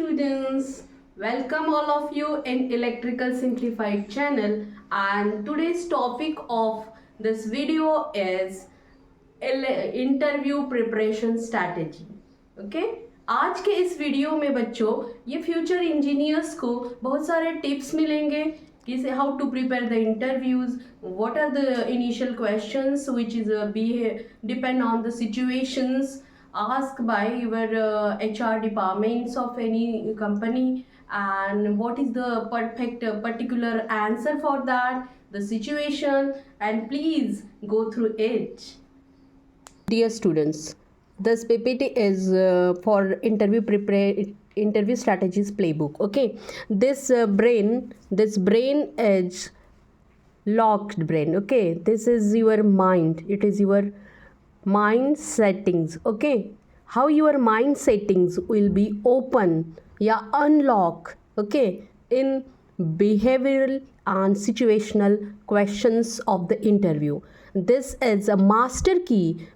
students, welcome all of you in Electrical Simplified channel, and today's topic of this video is interview preparation strategy. Okay आज के इस video में बच्चों ये future engineers को बहुत सारे टिप्स मिलेंगे कि how to prepare the interviews, what are the initial questions which is be depend on the situations asked by your HR departments of any company, and what is the perfect particular answer for that, the situation, and please go through it. Dear students, this PPT is for interview strategies playbook. Okay, this brain is locked brain. Okay, this is your mind, it is your mind settings. Okay, how your mind settings will be open या unlock, okay, in behavioral and situational questions of the interview. This is a master key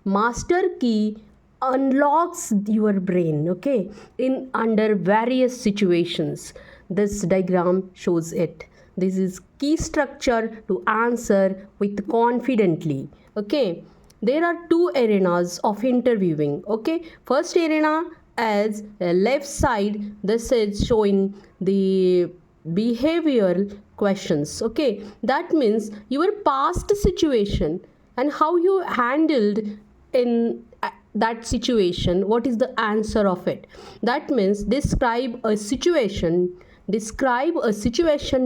unlocks your brain, okay, in under various situations. This diagram shows it. This is key structure to answer with confidently. Okay, there are two arenas of interviewing. Okay, first arena as left side, this is showing the behavioral questions. Okay, that means your past situation and how you handled in that situation, what is the answer of it. That means describe a situation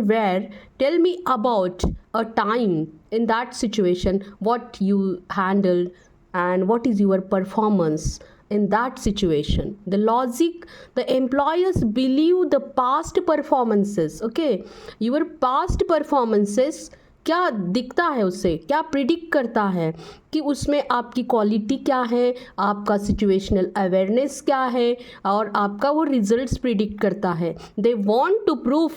where, tell me about a time in that situation what you handled and what is your performance in that situation. The logic, the employers believe the past performances. Okay, your past performances क्या दिखता है, उससे क्या predict करता है कि उसमें आपकी क्वालिटी क्या है, आपका सिचुएशनल अवेयरनेस क्या है और आपका वो रिजल्ट्स प्रिडिक्ट करता है. They want to prove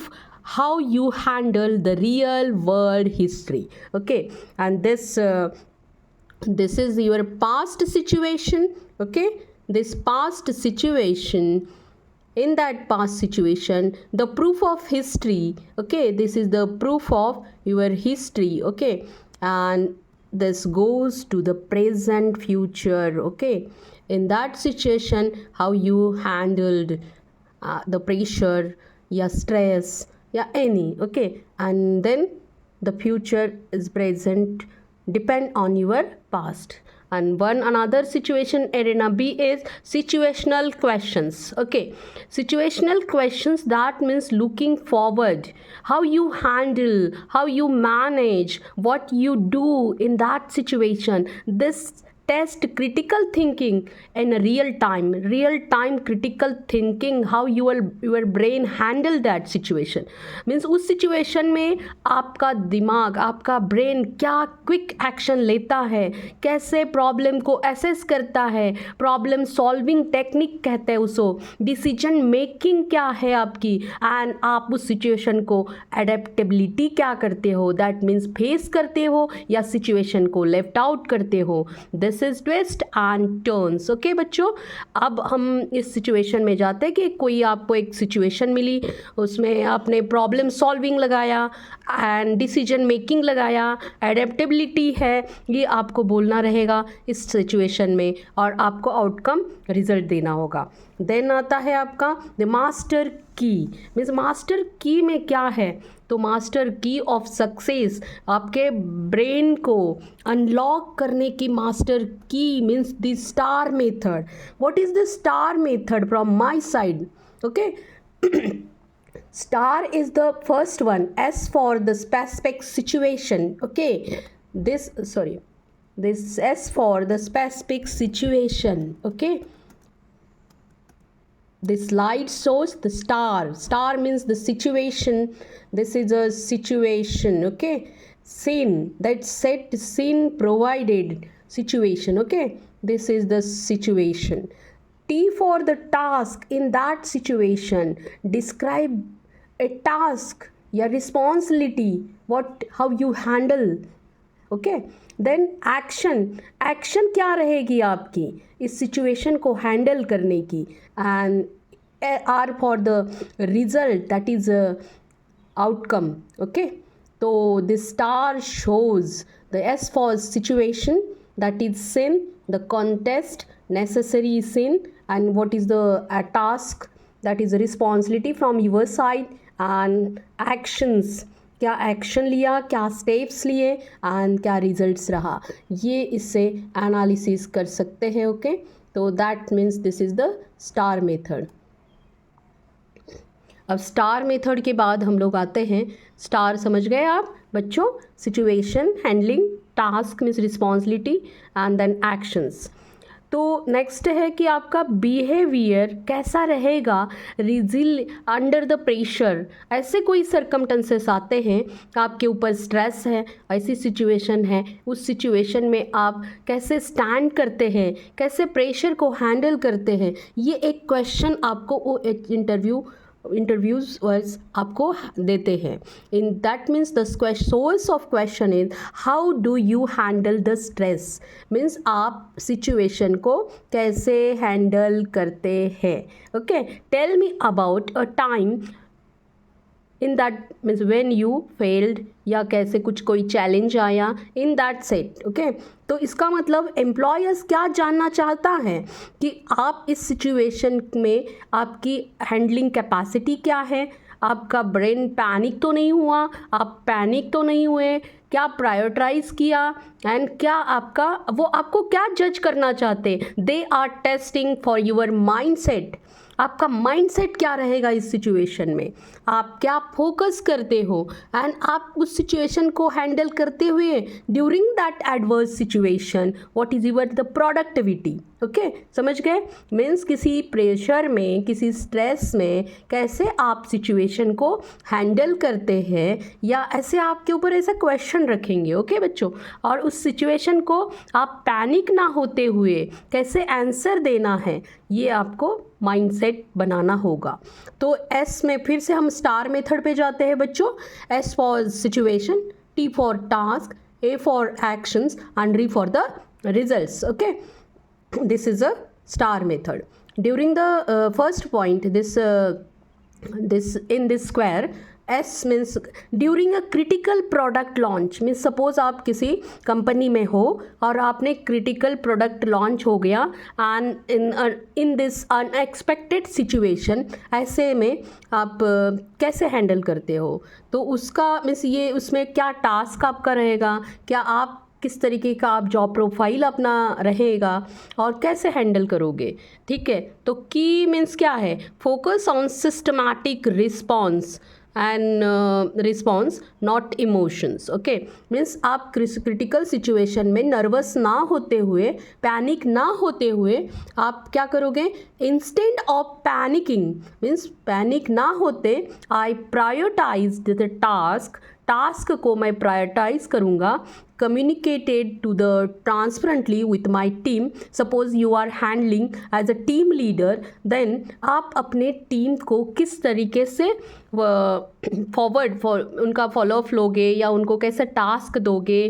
how you handle the real world history. Okay, and this is your past situation. Okay, this past situation, in that past situation the proof of history. Okay, this is the proof of your history. Okay, and this goes to the present future. Okay, in that situation how you handled the pressure, yeah, stress, yeah, any. Okay, and then the future is present depend on your past. And one another situation arena B is situational questions. Okay, situational questions, that means looking forward, how you handle, how you manage, what you do in that situation. This test critical thinking in a real time critical thinking, how your brain handle that situation. means उस situation में आपका दिमाग, आपका brain क्या quick action लेता है, कैसे problem को assess करता है, problem solving technique कहते हैं उसको, decision making क्या है आपकी, and आप उस situation को adaptability क्या करते हो, that means face करते हो या situation को left out करते हो. This is twist and turns. Okay बच्चों, अब हम इस सिचुएशन में जाते हैं कि कोई आपको एक सिचुएशन मिली, उसमें आपने प्रॉब्लम सॉल्विंग लगाया एंड डिसीजन मेकिंग लगाया, एडेप्टेबिलिटी है, ये आपको बोलना रहेगा इस सिचुएशन में और आपको आउटकम रिजल्ट देना होगा. देन आता है आपका द मास्टर की. मीन्स मास्टर की में क्या है, तो मास्टर की ऑफ सक्सेस, आपके ब्रेन को अनलॉक करने की मास्टर की means the star method. What is the star method from my side? Okay, star is the first one, S for the specific situation. Okay, this S for the specific situation. Okay, this slide shows the star means the situation. This is a situation. Okay, scene, that set scene provided situation. Okay, this is the situation. T for the task, in that situation describe a task या responsibility, how you handle. Okay, then action क्या रहेगी आपकी इस situation को handle करने की, and R for the result, that is outcome. Okay, so the star shows the S for situation, that is sin, the contest, necessary sin, and what is the task, that is responsibility from your side, and actions, क्या action लिया, क्या steps लिए, and क्या results रहा, ये इससे analysis कर सकते हैं. ओके, तो that means this is the star method. अब स्टार मेथड के बाद हम लोग आते हैं, स्टार समझ गए आप बच्चों, situation, handling, task means responsibility, and then actions. तो नेक्स्ट है कि आपका बिहेवियर कैसा रहेगा रिजिल अंडर द प्रेशर. ऐसे कोई सरकमटेंसेस आते हैं, आपके ऊपर स्ट्रेस है, ऐसी सिचुएशन है, उस सिचुएशन में आप कैसे स्टैंड करते हैं, कैसे प्रेशर को हैंडल करते हैं, ये एक क्वेश्चन आपको वो इंटरव्यूज आपको देते हैं. In that means the source of question is how do you handle the stress, means आप सिचुएशन को कैसे हैंडल करते हैं. Okay, tell me about a time in that means when you failed, या कैसे कुछ कोई चैलेंज आया इन दैट सेट. ओके, तो इसका मतलब एम्प्लॉयर्स क्या जानना चाहता है कि आप इस सिचुएशन में आपकी हैंडलिंग कैपेसिटी क्या है, आपका ब्रेन पैनिक तो नहीं हुआ, आप पैनिक तो नहीं हुए, क्या प्रायोरिटाइज किया, एंड क्या आपका वो आपको क्या जज करना चाहते. They are testing for your mindset. आपका माइंडसेट क्या रहेगा इस सिचुएशन में, आप क्या फोकस करते हो, एंड आप उस सिचुएशन को हैंडल करते हुए during that adverse situation what is your the productivity. Okay, समझ गए, मीन्स किसी प्रेशर में, किसी स्ट्रेस में कैसे आप सिचुएशन को हैंडल करते हैं, या ऐसे आपके ऊपर ऐसा क्वेश्चन रखेंगे. ओके बच्चों, और उस सिचुएशन को आप पैनिक ना होते हुए कैसे आंसर देना है, ये आपको माइंडसेट बनाना होगा. तो एस में फिर से हम स्टार मेथड पे जाते हैं बच्चों. S for situation, T for task, A for actions, and R for the results. Okay, this is a star method. During the first point, this in this square, S means during a critical product launch, means suppose आप किसी company में हो और आपने critical product launch हो गया, and in this unexpected situation, ऐसे में आप कैसे हैंडल करते हो. तो उसका मीन्स ये उसमें क्या टास्क आपका रहेगा, क्या आप किस तरीके का आप जॉब प्रोफाइल अपना रहेगा, और कैसे हैंडल करोगे. ठीक है, तो की मीन्स क्या है, focus on systematic response and response not emotions. Okay, means आप क्रिटिकल सिचुएशन में नर्वस ना होते हुए, पैनिक ना होते हुए आप क्या करोगे, instead of panicking, means panic ना होते, आई प्रायोरिटाइज द टास्क को मैं प्रायोरिटाइज करूँगा, communicated to the transparently with my team. Suppose you are handling as a team leader, then आप अपने टीम को किस तरीके से उनका फॉलोअप लोगे, या उनको कैसे टास्क दोगे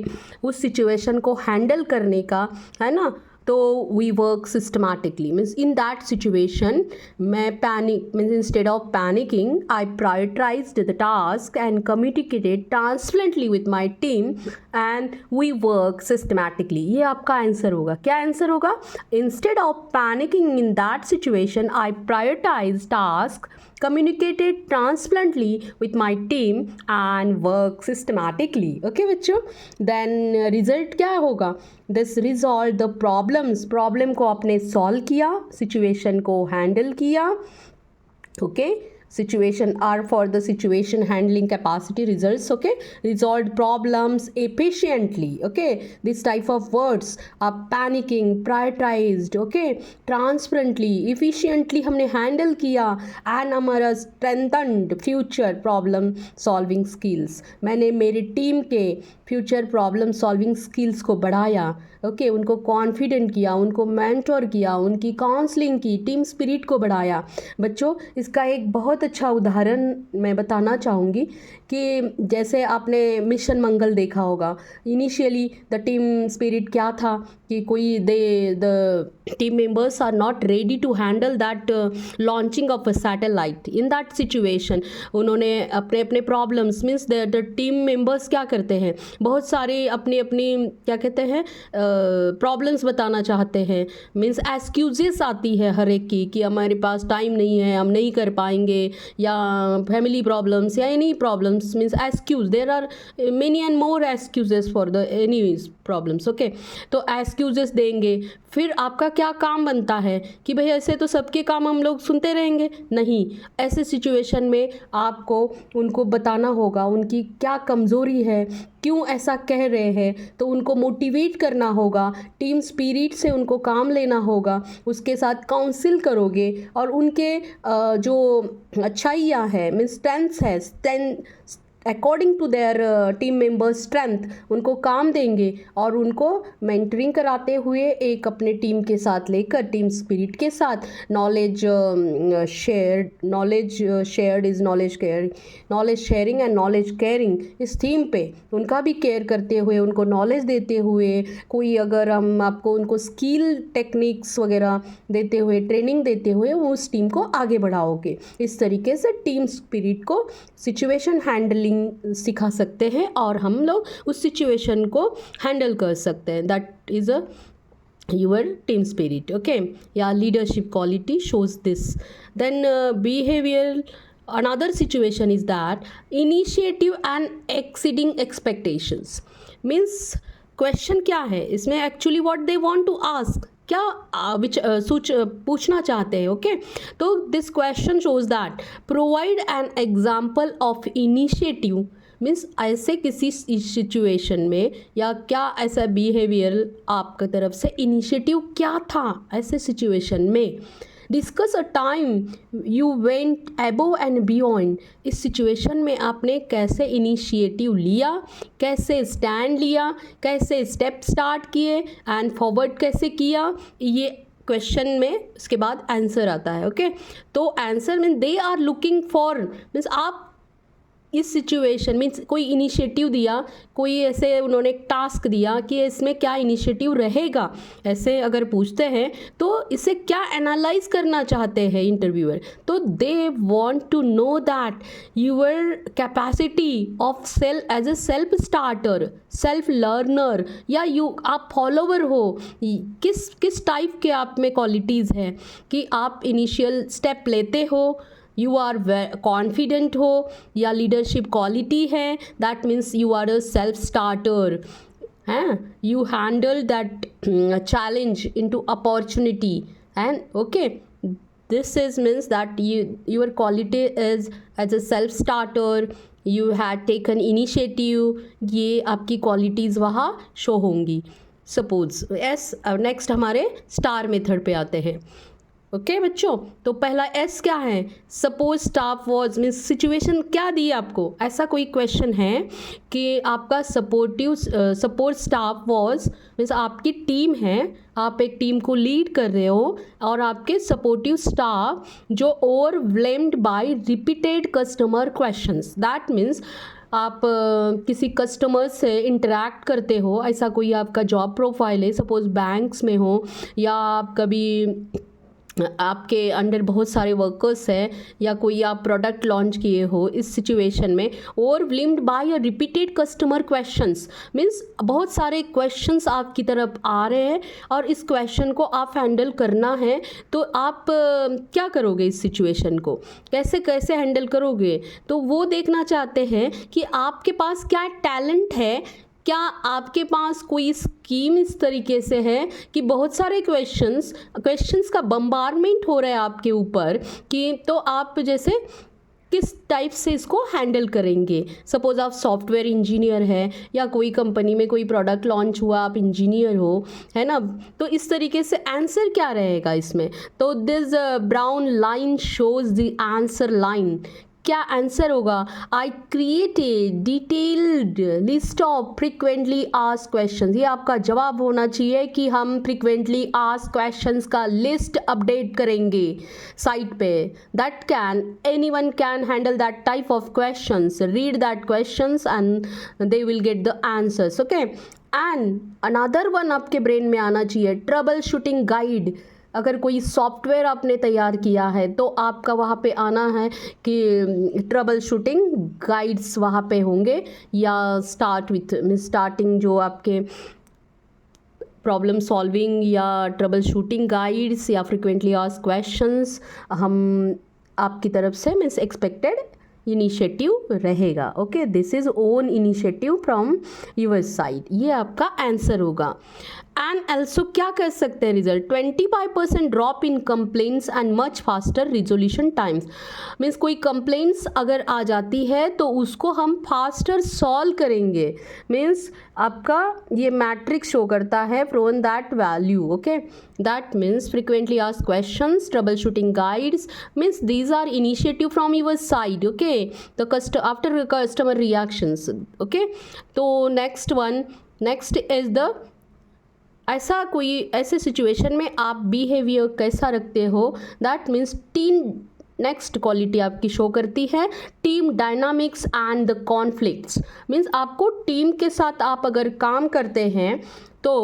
उस सिचुएशन को हैंडल करने का, है ना. तो we work systematically, means in that situation मैं panic means instead of panicking I prioritized the task and communicated transparently with my team and we work systematically. ये आपका आंसर होगा. क्या आंसर होगा, instead of panicking in that situation I prioritize task, communicated transparently with my team and work systematically. Okay बच्चों, then result क्या होगा, this resolve the problems, problem को आपने solve किया, situation को handle किया. Okay, situation R for the situation handling capacity, results. Okay, resolved problems efficiently. Okay, this type of words are panicking, prioritized. Okay, transparently, efficiently हमने handle किया, and हमारा strengthened future problem solving skills. मैंने मेरी team के future problem solving skills को बढ़ाया, okay उनको confident किया, उनको मेंटोर किया, उनकी काउंसलिंग की, टीम स्पिरिट को बढ़ाया। बच्चों इसका एक बहुत अच्छा उदाहरण मैं बताना चाहूँगी कि जैसे आपने मिशन मंगल देखा होगा। इनिशियली द टीम स्पिरिट क्या था कि कोई the team members are not ready to handle that launching of a satellite. In that situation उन्होंने अपने अपने problems means the team members क्या करते हैं, बहुत सारे अपनी अपनी क्या कहते हैं प्रॉब्लम्स बताना चाहते हैं। मीन्स एक्सक्यूजेस आती है हर एक की कि हमारे पास टाइम नहीं है, हम नहीं कर पाएंगे, या फैमिली प्रॉब्लम्स या any problems means excuse, there are many and more excuses for the any problems. Okay तो एक्सक्यूजेस देंगे, फिर आपका क्या काम बनता है कि भाई ऐसे तो सबके काम हम लोग सुनते रहेंगे, नहीं। ऐसे सिचुएशन में आपको उनको बताना होगा उनकी क्या कमज़ोरी है, क्यों ऐसा कह रहे हैं, तो उनको मोटिवेट करना होगा, टीम स्पिरिट से उनको काम लेना होगा, उसके साथ काउंसिल करोगे और उनके जो अच्छाइयाँ है मीन्स स्ट्रेंथ्स है, according to their team members strength उनको काम देंगे और उनको मेंटरिंग कराते हुए एक अपने टीम के साथ लेकर, टीम स्पिरिट के साथ knowledge shared is knowledge care, knowledge sharing and knowledge caring इस थीम पे उनका भी केयर करते हुए, उनको नॉलेज देते हुए, कोई अगर हम आपको उनको स्किल टेक्निक्स वगैरह देते हुए, ट्रेनिंग देते हुए वो उस टीम को आगे बढ़ाओगे। इस तरीके से टीम स्पिरिट को सिचुएशन हैंडलिंग सिखा सकते हैं और हम लोग उस सिचुएशन को हैंडल कर सकते हैं। That is a your team spirit, okay, yeah, leadership quality shows this. Then behavioral, another situation is that initiative and exceeding expectations means question क्या है इसमें, actually what they want to ask, क्या पूछना चाहते हैं। ओके तो this question shows that provide an example of initiative means ऐसे किसी सिचुएशन में या क्या ऐसा बिहेवियर आपकी तरफ से इनिशिएटिव क्या था ऐसे सिचुएशन में। Discuss a time you went above and beyond, इस सिचुएशन में आपने कैसे इनिशिएटिव लिया, कैसे स्टैंड लिया, कैसे स्टेप स्टार्ट किए एंड फॉरवर्ड कैसे किया, ये क्वेश्चन में उसके बाद आंसर आता है। ओके तो answer mean they are looking for means आप इस सिचुएशन मीन्स कोई इनिशिएटिव दिया, कोई ऐसे उन्होंने एक टास्क दिया कि इसमें क्या इनिशिएटिव रहेगा, ऐसे अगर पूछते हैं तो इसे क्या एनालाइज करना चाहते हैं इंटरव्यूअर, तो they want to know that your capacity of self as a self starter, self learner, या आप फॉलोवर हो, किस टाइप के आप में क्वालिटीज़ हैं कि आप इनिशियल स्टेप लेते हो, यू आर कॉन्फिडेंट हो, या लीडरशिप क्वालिटी है, that means you are a self starter, हैं, you handle that challenge into opportunity and okay this is means that your quality is as a self starter, you had taken initiative, ये आपकी qualities वहाँ show होंगी। Suppose as next हमारे STAR method पे आते हैं। Okay बच्चों तो पहला एस क्या है, suppose staff was means situation क्या दी आपको, ऐसा कोई क्वेश्चन है कि आपका सपोर्ट स्टाफ वॉज मीन्स आपकी टीम है, आप एक टीम को लीड कर रहे हो और आपके सपोर्टिव स्टाफ जो overwhelmed by repeated customer questions, that means आप किसी कस्टमर से इंटरेक्ट करते हो, ऐसा कोई आपका जॉब प्रोफाइल है, सपोज बैंक्स में हो या आप कभी आपके अंडर बहुत सारे वर्कर्स हैं या कोई आप प्रोडक्ट लॉन्च किए हो, इस सिचुएशन में ओवरवेल्म्ड बाय अ रिपीटेड कस्टमर क्वेश्चंस मीन्स बहुत सारे क्वेश्चंस आपकी तरफ आ रहे हैं और इस क्वेश्चन को आप हैंडल करना है, तो आप क्या करोगे, इस सिचुएशन को कैसे हैंडल करोगे, तो वो देखना चाहते हैं कि आपके पास क्या टैलेंट है, क्या आपके पास कोई स्कीम इस तरीके से है कि बहुत सारे क्वेश्चंस का बम्बारमेंट हो रहा है आपके ऊपर कि तो आप जैसे किस टाइप से इसको हैंडल करेंगे। सपोज आप सॉफ्टवेयर इंजीनियर है या कोई कंपनी में कोई प्रोडक्ट लॉन्च हुआ, आप इंजीनियर हो, है ना, तो इस तरीके से आंसर क्या रहेगा इसमें, तो this brown line shows the answer line, क्या आंसर होगा? I create a detailed list of frequently asked questions. ये आपका जवाब होना चाहिए कि हम फ्रिक्वेंटली आस्क्ड क्वेश्चंस का लिस्ट अपडेट करेंगे साइट पे। That can anyone can handle that type of questions, read that questions and they will get the answers. Okay, and another one आपके ब्रेन में आना चाहिए, ट्रबल शूटिंग गाइड। अगर कोई software आपने तैयार किया है तो आपका वहाँ पे आना है कि ट्रबल शूटिंग गाइड्स वहाँ पे होंगे, या स्टार्टिंग जो आपके प्रॉब्लम सॉल्विंग या ट्रबल शूटिंग गाइड्स या फ्रिक्वेंटली आस्क्ड क्वेश्चंस हम आपकी तरफ से मीन्स एक्सपेक्टेड इनिशिएटिव रहेगा। Okay, this is own initiative from your side, ये आपका आंसर होगा। एंड ऑल्सो क्या कर सकते हैं result? 25% drop in complaints and much faster resolution times. Means कोई कंप्लेंट्स अगर आ जाती है तो उसको हम फास्टर सॉल्व करेंगे। मीन्स आपका ये मैट्रिक्स शो करता है from that value. Okay, that means frequently asked questions, trouble shooting guides, means these are initiative from your side. Okay, the after customer reactions. Okay, तो नेक्स्ट इज द ऐसे situation में आप behaviour कैसा रखते हो? That means team, next quality आपकी show करती है team dynamics and the conflicts. Means आपको टीम के साथ आप अगर काम करते हैं तो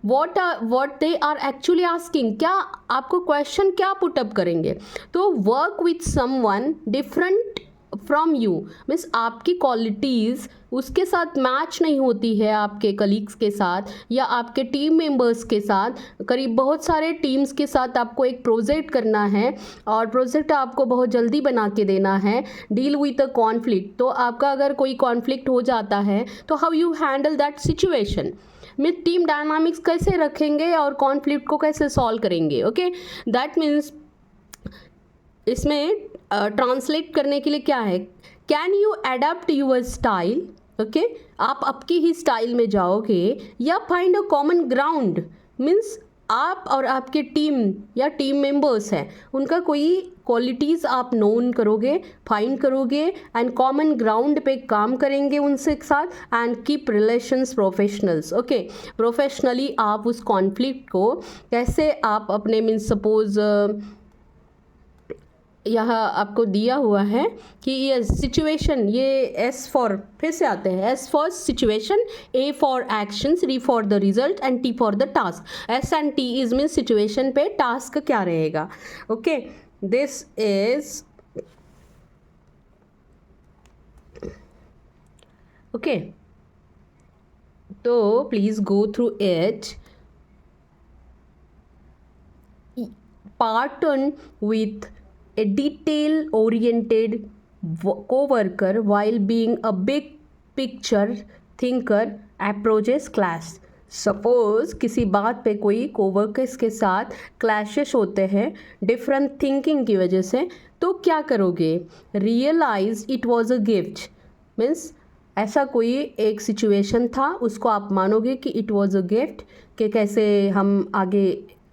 what they are actually asking, क्या आपको क्वेश्चन क्या पुटअप करेंगे? तो work with someone different from you, means आपकी क्वालिटीज़ उसके साथ मैच नहीं होती है आपके कलीग्स के साथ या आपके टीम मेंबर्स के साथ। करीब बहुत सारे टीम्स के साथ आपको एक प्रोजेक्ट करना है और प्रोजेक्ट आपको बहुत जल्दी बना के देना है। डील विद अ कॉन्फ्लिक्ट, तो आपका अगर कोई कॉन्फ्लिक्ट हो जाता है तो how you handle that situation, में टीम डायनामिक्स कैसे रखेंगे और कॉन्फ्लिक्ट को कैसे सॉल्व करेंगे। ओके, दैट मीन्स इसमें ट्रांसलेट करने के लिए क्या है, can you adapt your style. Okay, आप आपकी ही स्टाइल में जाओगे या find a common ground, means आप और आपके टीम या टीम मेंबर्स हैं उनका कोई क्वालिटीज़ आप नोन करोगे, फाइंड करोगे एंड कॉमन ग्राउंड पे काम करेंगे उनसे साथ and keep relations professionals. Okay, professionally आप उस कॉन्फ्लिक्ट को कैसे आप अपने मीन्स सपोज यहाँ आपको दिया हुआ है कि ये सिचुएशन, ये एस फॉर, फिर से आते हैं, S for situation, A for actions, R for the result and T for the task. S and T is mean situation पे टास्क क्या रहेगा। ओके, दिस इज ओके, तो please go through it. Pattern with a detail-oriented co-worker while being a big picture thinker approaches clash। Suppose किसी बात पे कोई coworkers के साथ क्लैशेस होते हैं डिफरेंट थिंकिंग की वजह से, तो क्या करोगे? Realise it was a gift, means ऐसा कोई एक सिचुएशन था उसको आप मानोगे कि इट वॉज अ गिफ्ट, कि कैसे हम आगे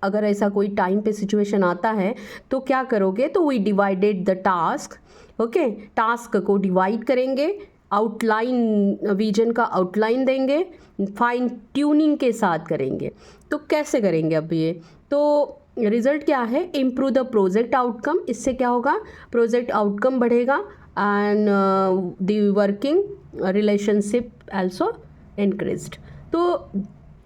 अगर ऐसा कोई टाइम पे सिचुएशन आता है तो क्या करोगे? तो we divided the task. Okay, task को डिवाइड करेंगे, आउटलाइन, विजन का आउटलाइन देंगे, फाइन ट्यूनिंग के साथ करेंगे। तो कैसे करेंगे अब ये? तो रिजल्ट क्या है? Improve the project outcome. इससे क्या होगा? प्रोजेक्ट आउटकम बढ़ेगा and the working relationship also increased. तो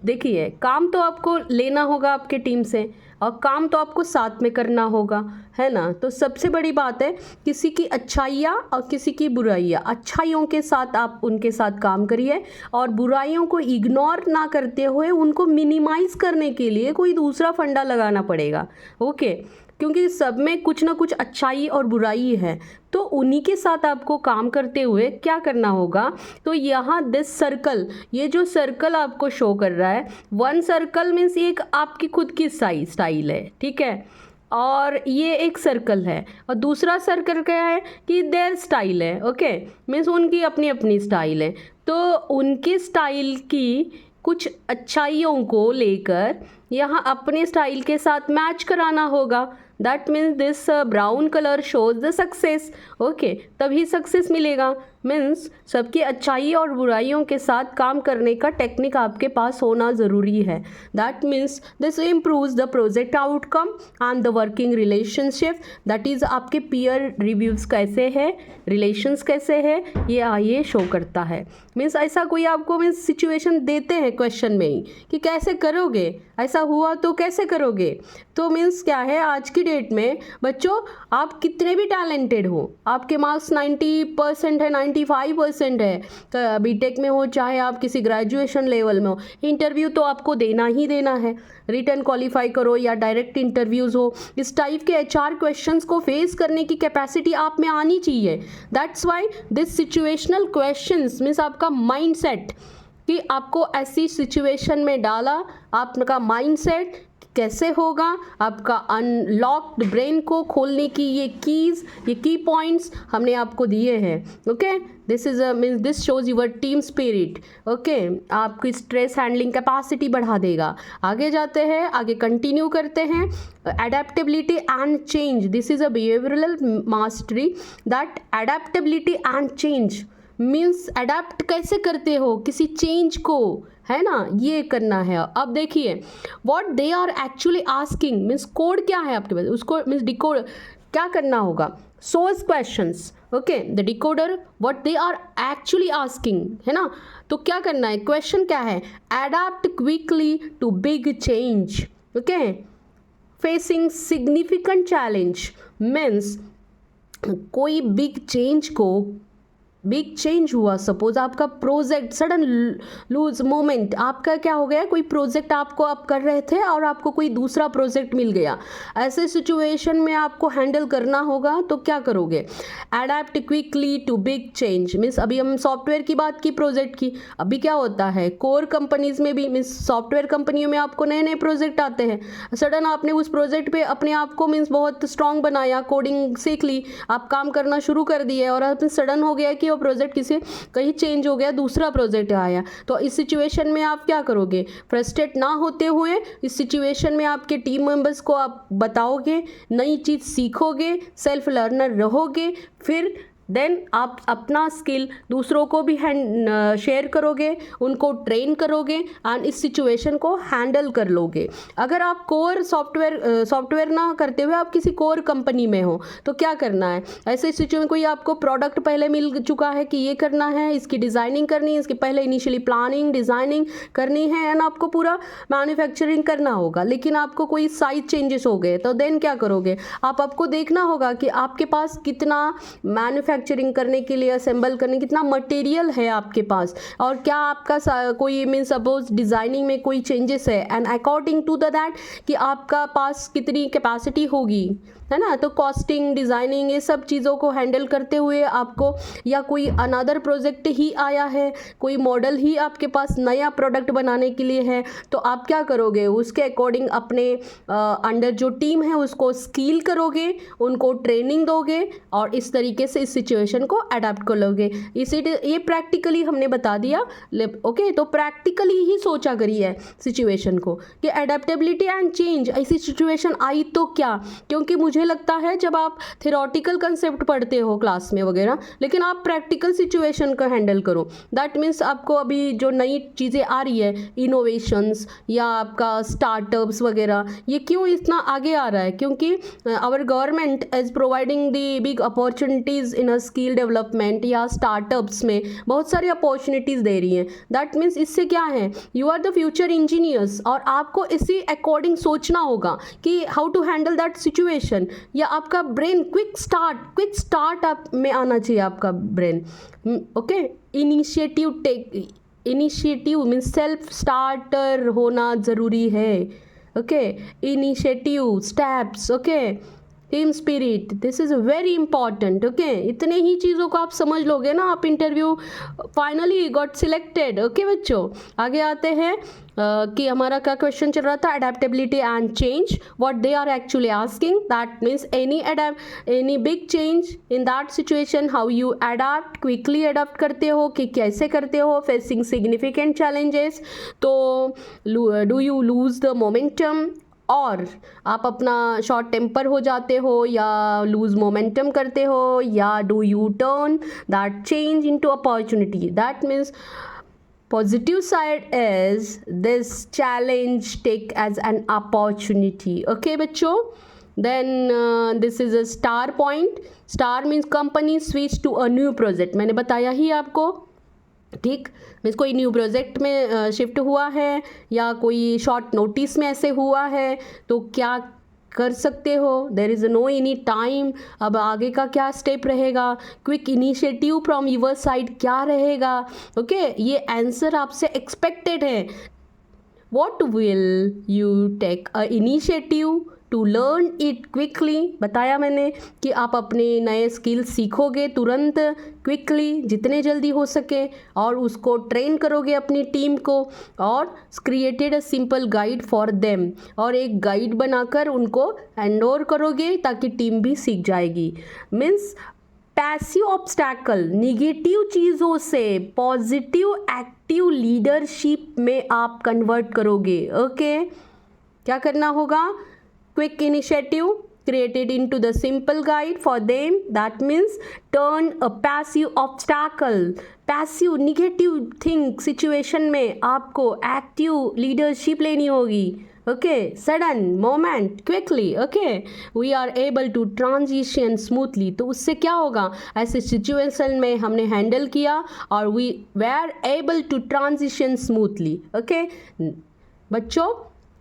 देखिए, काम तो आपको लेना होगा आपके टीम से और काम तो आपको साथ में करना होगा, है ना। तो सबसे बड़ी बात है किसी की अच्छाइयाँ और किसी की बुराइयाँ, अच्छाइयों के साथ आप उनके साथ काम करिए और बुराइयों को इग्नोर ना करते हुए उनको मिनिमाइज़ करने के लिए कोई दूसरा फंडा लगाना पड़ेगा। ओके, क्योंकि सब में कुछ ना कुछ अच्छाई और बुराई है, तो उन्हीं के साथ आपको काम करते हुए क्या करना होगा? तो यहाँ दिस सर्कल, ये जो सर्कल आपको शो कर रहा है, वन सर्कल मीन्स एक आपकी खुद की स्टाइल है, ठीक है, और ये एक सर्कल है और दूसरा सर्कल क्या है कि देयर स्टाइल है। ओके, मीन्स उनकी अपनी अपनी स्टाइल है, तो उनकी स्टाइल की कुछ अच्छाइयों को लेकर यहाँ अपने स्टाइल के साथ मैच कराना होगा। That means this brown colour shows the success. Okay, तभी सक्सेस मिलेगा. मीन्स सबकी अच्छाई और बुराइयों के साथ काम करने का टेक्निक आपके पास होना ज़रूरी है. That means this improves the project outcome and the working relationship. That is आपके पीयर रिव्यूज़ कैसे है, रिलेशंस कैसे है, ये शो करता है. मीन्स ऐसा कोई आपको मीन्स सिचुएशन देते हैं क्वेश्चन में ही कि कैसे करोगे, ऐसा हुआ तो कैसे करोगे. तो मीन्स क्या है, आज की डेट में बच्चों आप कितने भी टैलेंटेड हो, आपके मार्क्स 90% है, 95% है, बीटेक में हो चाहे आप किसी ग्रेजुएशन लेवल में हो, इंटरव्यू तो आपको देना ही देना है. रिटर्न क्वालिफाई करो या डायरेक्ट इंटरव्यूज़ हो, इस टाइप के एचआर क्वेश्चंस को फेस करने की कैपेसिटी आप में आनी चाहिए. That's why this situational questions means आपका माइंडसेट, कि आपको ऐसी सिचुएशन में डाला, आपका माइंडसेट कैसे होगा, आपका अनलॉक्ड ब्रेन को खोलने की ये कीज़, ये की पॉइंट्स हमने आपको दिए हैं. Okay, this is means this shows your team spirit. Okay, आपकी स्ट्रेस हैंडलिंग कैपेसिटी बढ़ा देगा. आगे जाते हैं, आगे कंटिन्यू करते हैं. Adaptability and change, this is a behavioural mastery. That adaptability and change means adapt कैसे करते हो किसी चेंज को, है ना, ये करना है. अब देखिए what they are actually asking means code क्या है आपके पास, उसको मीन्स डिकोड क्या करना होगा. Source questions. Okay, the decoder what they are actually asking, है ना. तो क्या करना है, क्वेश्चन क्या है, adapt quickly to big change. Okay, facing significant challenge means कोई बिग चेंज हुआ. सपोज आपका प्रोजेक्ट सडन लूज मोमेंट, आपका क्या हो गया, कोई प्रोजेक्ट आपको आप कर रहे थे और आपको कोई दूसरा प्रोजेक्ट मिल गया. ऐसे सिचुएशन में आपको हैंडल करना होगा. तो क्या करोगे, adapt quickly to big change. Means अभी हम सॉफ्टवेयर की बात की, प्रोजेक्ट की. अभी क्या होता है, कोर कंपनीज में भी मीन्स सॉफ्टवेयर कंपनियों में आपको नए नए प्रोजेक्ट आते हैं. सडन आपने उस प्रोजेक्ट पे अपने आप को मीन्स बहुत स्ट्रांग बनाया, कोडिंग सीख ली, आप काम करना शुरू कर दिए और अब सडन हो गया कि वो प्रोजेक्ट किसी कहीं चेंज हो गया, दूसरा प्रोजेक्ट आया. तो इस सिचुएशन में आप क्या करोगे, फ्रस्ट्रेट ना होते हुए इस सिचुएशन में आपके टीम मेंबर्स को आप बताओगे, नई चीज़ सीखोगे, सेल्फ लर्नर रहोगे. फिर देन आप अपना स्किल दूसरों को भी शेयर करोगे, उनको ट्रेन करोगे एंड इस सिचुएशन को हैंडल कर लोगे. अगर आप कोर सॉफ्टवेयर ना करते हुए आप किसी कोर कंपनी में हो तो क्या करना है, ऐसे सिचुएशन कोई आपको प्रोडक्ट पहले मिल चुका है कि ये करना है, इसकी डिज़ाइनिंग करनी है, इसकी पहले इनिशियली प्लानिंग डिज़ाइनिंग करनी है एंड आपको पूरा मैन्युफैक्चरिंग करना होगा. लेकिन आपको कोई साइज चेंजेस हो गए तो देन क्या करोगे, आपको देखना होगा कि आपके पास कितना मैन्युफैक्चरिंग करने के लिए, असेंबल करने कितना मटेरियल है आपके पास, और क्या आपका कोई मीन सपोज डिज़ाइनिंग में कोई चेंजेस है एंड अकॉर्डिंग टू दैट कि आपका पास कितनी कैपेसिटी होगी, है ना. तो कॉस्टिंग, डिज़ाइनिंग, ये सब चीज़ों को हैंडल करते हुए आपको, या कोई अनदर प्रोजेक्ट ही आया है, कोई मॉडल ही आपके पास नया प्रोडक्ट बनाने के लिए है, तो आप क्या करोगे, उसके अकॉर्डिंग अपने अंडर जो टीम है उसको स्किल करोगे, उनको ट्रेनिंग दोगे और इस तरीके से इस सिचुएशन को अडेप्ट कर लोगे. ये प्रैक्टिकली हमने बता दिया. ओके, तो प्रैक्टिकली ही सोचा करिए सिचुएशन को कि अडेप्टेबिलिटी एंड चेंज, ऐसी सिचुएशन आई तो क्या. क्योंकि मुझे लगता है जब आप थ्योरेटिकल कंसेप्ट पढ़ते हो क्लास में वगैरह, लेकिन आप प्रैक्टिकल सिचुएशन को हैंडल करो. दैट मीन्स आपको अभी जो नई चीज़ें आ रही है, इनोवेशंस या आपका स्टार्टअप्स वगैरह, ये क्यों इतना आगे आ रहा है, क्योंकि our government is providing the big opportunities in a skill development या स्टार्टअप्स में बहुत सारी अपॉर्चुनिटीज़ दे रही हैं. दैट मीन्स इससे क्या है, you are the future engineers और आपको इसी अकॉर्डिंग सोचना होगा कि how to handle that situation. या आपका ब्रेन क्विक स्टार्ट आप में आना चाहिए आपका brain. Okay, initiative means self starter होना ज़रूरी है. Okay, initiative, steps, okay, team spirit, this is very important. Okay, इतने ही चीज़ों को आप समझ लोगे ना, आप interview finally got selected. Okay बच्चों, आगे आते हैं कि हमारा क्या क्वेश्चन चल रहा था, adaptability and change, what they are actually asking. That means any big change in that situation, how you adapt, quickly adapt करते हो कि कैसे करते हो, फेसिंग सिग्निफिकेंट चैलेंजेस, तो do you lose the momentum और आप अपना शॉर्ट टेम्पर हो जाते हो या लूज मोमेंटम करते हो या do U turn that change into opportunity. That means positive side is this challenge take as an opportunity. Okay बच्चों. Then this is a star point. Star means company switch to a new project. मैंने बताया ही आपको, ठीक. Means कोई new project में shift हुआ है या कोई शॉर्ट नोटिस में ऐसे हुआ है तो क्या कर सकते हो. There is no any time. अब आगे का क्या स्टेप रहेगा, quick initiative from your side क्या रहेगा. ओके ये आंसर आपसे एक्सपेक्टेड है. What will you take a initiative to learn it quickly. बताया मैंने कि आप अपने नए स्किल सीखोगे तुरंत, क्विकली, जितने जल्दी हो सके, और उसको ट्रेन करोगे अपनी टीम को, और created a simple guide for them, और एक गाइड बनाकर उनको हैंड ओवर करोगे ताकि टीम भी सीख जाएगी. मीन्स पैसिव ऑब्स्टैकल, निगेटिव चीज़ों से पॉजिटिव एक्टिव लीडरशिप में आप कन्वर्ट करोगे. ओके क्या करना होगा, quick initiative created into the simple guide for them. That means turn a passive obstacle, passive negative thing situation में आपको active leadership लेनी होगी. Okay, sudden moment quickly. Okay, we are able to transition smoothly. तो उससे क्या होगा, ऐसे situation में हमने हैंडल किया और we were able to transition smoothly. Okay बच्चों,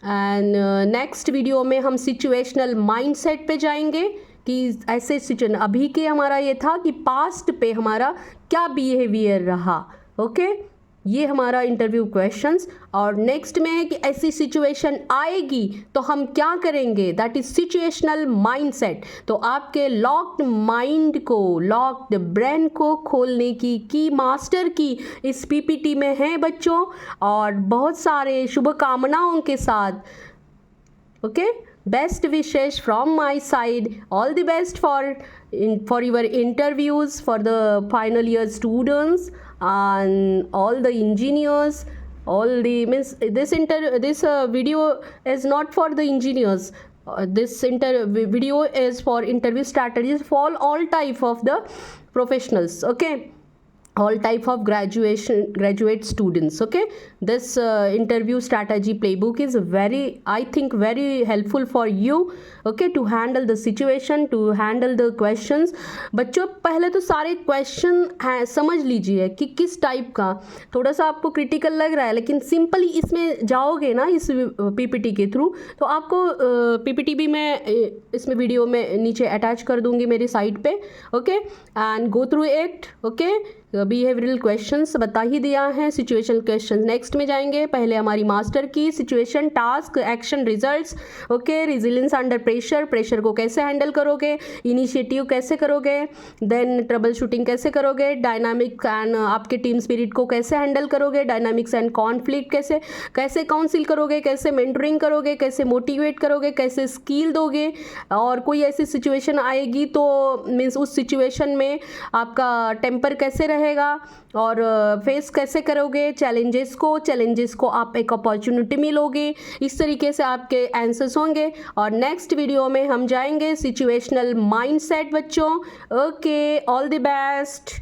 एंड नेक्स्ट वीडियो में हम सिचुएशनल माइंडसेट पे जाएंगे कि ऐसे सिचुएशन, अभी के हमारा ये था कि पास्ट पे हमारा क्या बिहेवियर रहा. ओके ये हमारा इंटरव्यू क्वेश्चंस. और नेक्स्ट में है कि ऐसी सिचुएशन आएगी तो हम क्या करेंगे, दैट इज सिचुएशनल माइंडसेट. तो आपके लॉक्ड माइंड को, लॉक्ड ब्रेन को खोलने की मास्टर की इस पीपीटी में है बच्चों, और बहुत सारे शुभकामनाओं के साथ. Okay best wishes from my side. All the best for your interviews, for the final year students and all the engineers. All the means this video is not for the engineers. This video is for interview strategies for all type of the professionals. Okay, all type of graduate students. Okay, this interview strategy playbook is I think very helpful for you. Okay, to handle the situation, to handle the questions. बच्चों पहले तो सारे question समझ लीजिए कि किस type का. थोड़ा सा आपको क्रिटिकल लग रहा है, लेकिन सिंपली इसमें जाओगे ना इस पीपीटी के थ्रू, तो आपको पीपीटी भी मैं इसमें वीडियो में नीचे अटैच कर दूंगी मेरी साइट पे. Okay and go through it. Okay behavioural questions बता ही दिया है, सिचुएशनल क्वेश्चन नेक्स्ट में जाएंगे. पहले हमारी मास्टर की situation, task, action, results. Okay resilience under pressure, pressure को कैसे हैंडल करोगे, इनिशिएटिव कैसे करोगे, देन ट्रबल शूटिंग कैसे करोगे, डायनामिक एंड आपके टीम स्पिरिट को कैसे हैंडल करोगे, डायनामिक्स एंड कॉन्फ्लिक्ट कैसे काउंसिल करोगे, कैसे मेंटरिंग करोगे, कैसे मोटिवेट करोगे, कैसे स्किल दोगे. और कोई ऐसी सिचुएशन आएगी तो मीन्स उस सिचुएशन में आपका टेम्पर कैसे रहेगा और फेस कैसे करोगे चैलेंजेस को आप एक अपॉर्चुनिटी में लोगे. इस तरीके से आपके आंसर्स होंगे. और नेक्स्ट वीडियो में हम जाएंगे सिचुएशनल माइंडसेट बच्चों. Okay all the best.